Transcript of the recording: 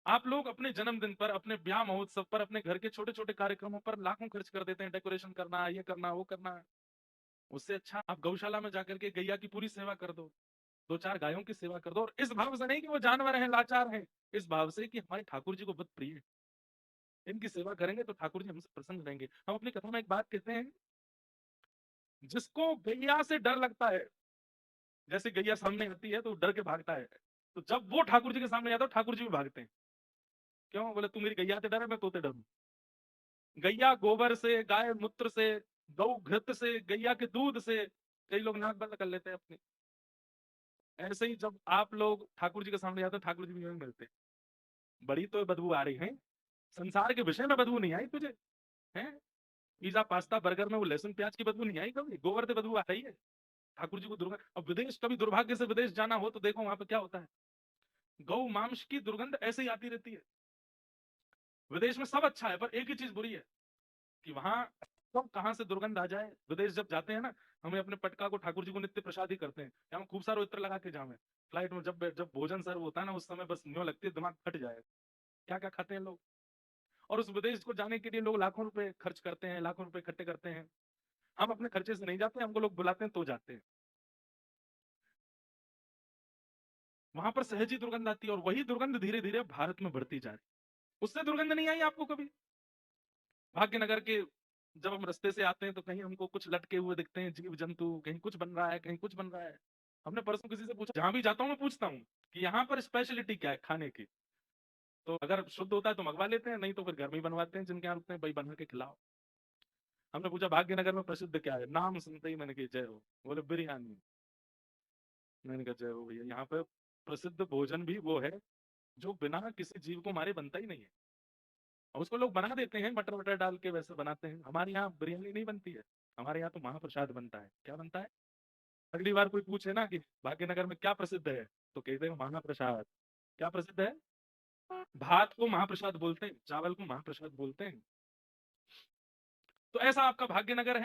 आप लोग अपने जन्मदिन पर, अपने ब्याह महोत्सव पर, अपने घर के छोटे छोटे कार्यक्रमों पर लाखों खर्च कर देते हैं, डेकोरेशन करना, ये करना, वो करना। उससे अच्छा आप गौशाला में जाकर के गैया की पूरी सेवा कर दो, दो चार गायों की सेवा कर दो। और इस भाव से नहीं कि वो जानवर हैं, लाचार हैं, इस भाव से कि हमारे ठाकुर जी को बहुत प्रिय है, इनकी सेवा करेंगे तो ठाकुर जी हमसे प्रसन्न रहेंगे। हम अपनी कथा में एक बात कहते हैं, जिसको गैया से डर लगता है, जैसे गैया सामने आती है तो डर के भागता है, तो जब वो ठाकुर जी के सामने आता है ठाकुर जी भी भागते हैं। क्यों? बोले तू मेरी गैया से डर है, मैं तोते डरूं। गैया गोबर से, गाय मूत्र से, गौ घृत से, गैया के दूध से कई लोग नाक बंद कर लेते हैं अपनी। ऐसे ही जब आप लोग ठाकुर जी के सामने आते हैं ठाकुर जी भी यूं ही मिलते हैं। बड़ी तो बदबू आ रही है, संसार के विषय में बदबू नहीं आई तुझे? हैं? पिज्जा पास्ता बर्गर में वो लहसुन प्याज की बदबू नहीं आई कभी? गोबर से बदबू आ रही है? ठाकुर जी को दुर्गंध। अब विदेश, कभी दुर्भाग्य से विदेश जाना हो तो देखो वहां पे क्या होता है, गौ मांस की दुर्गंध ऐसे ही आती रहती है। विदेश में सब अच्छा है पर एक ही चीज बुरी है कि वहां तो कहां से दुर्गंध आ जाए। विदेश जब जाते हैं ना, हमें अपने पटका को ठाकुर जी को नित्य प्रसाद ही करते हैं, हम खूब सारा इत्र लगा के जावे। फ्लाइट में जब भोजन सर्व होता है ना, उस समय बस न्यों लगती है दिमाग फट जाए, क्या क्या खाते हैं लोग। और उस विदेश को जाने के लिए लोग लाखों रुपए खर्च करते हैं, लाखों रुपए इकट्ठे करते हैं। हम अपने खर्चे से नहीं जाते, हमको लोग बुलाते हैं तो जाते हैं। वहां पर सहज ही दुर्गंध आती है, और वही दुर्गंध धीरे धीरे भारत में बढ़ती जा रही है। उससे दुर्गंध नहीं आई आपको कभी? भाग्यनगर के जब हम रास्ते से आते हैं तो कहीं हमको कुछ लटके हुए दिखते हैं जीव जंतु, कहीं कुछ बन रहा है, कहीं कुछ बन रहा है। हमने परसों किसी से पूछा, जहां भी जाता हूँ मैं पूछता हूँ कि यहाँ पर स्पेशलिटी क्या है खाने की। तो अगर शुद्ध होता है तो मंगवा लेते हैं, नहीं तो फिर घर में ही बनवाते हैं, जिनके यहाँ रुकते हैं भाई बना के खिलाओ। हमने पूछा भाग्यनगर में प्रसिद्ध क्या है, नाम सुनते ही मैंने कहा जय हो। बोले बिरयानी। मैंने कहा जय हो भैया, यहाँ पे प्रसिद्ध भोजन भी वो है जो बिना किसी जीव को मारे बनता ही नहीं है। और उसको लोग बना देते हैं मटर वटर डाल के, वैसे बनाते हैं। हमारे यहाँ बिरयानी नहीं बनती है, हमारे यहाँ तो महाप्रसाद बनता है। क्या बनता है? अगली बार कोई पूछे ना कि भाग्यनगर में क्या प्रसिद्ध है, तो कहते हैं महाप्रसाद। क्या प्रसिद्ध है? भात को महाप्रसाद बोलते हैं, चावल को महाप्रसाद बोलते हैं। तो ऐसा आपका भाग्यनगर है।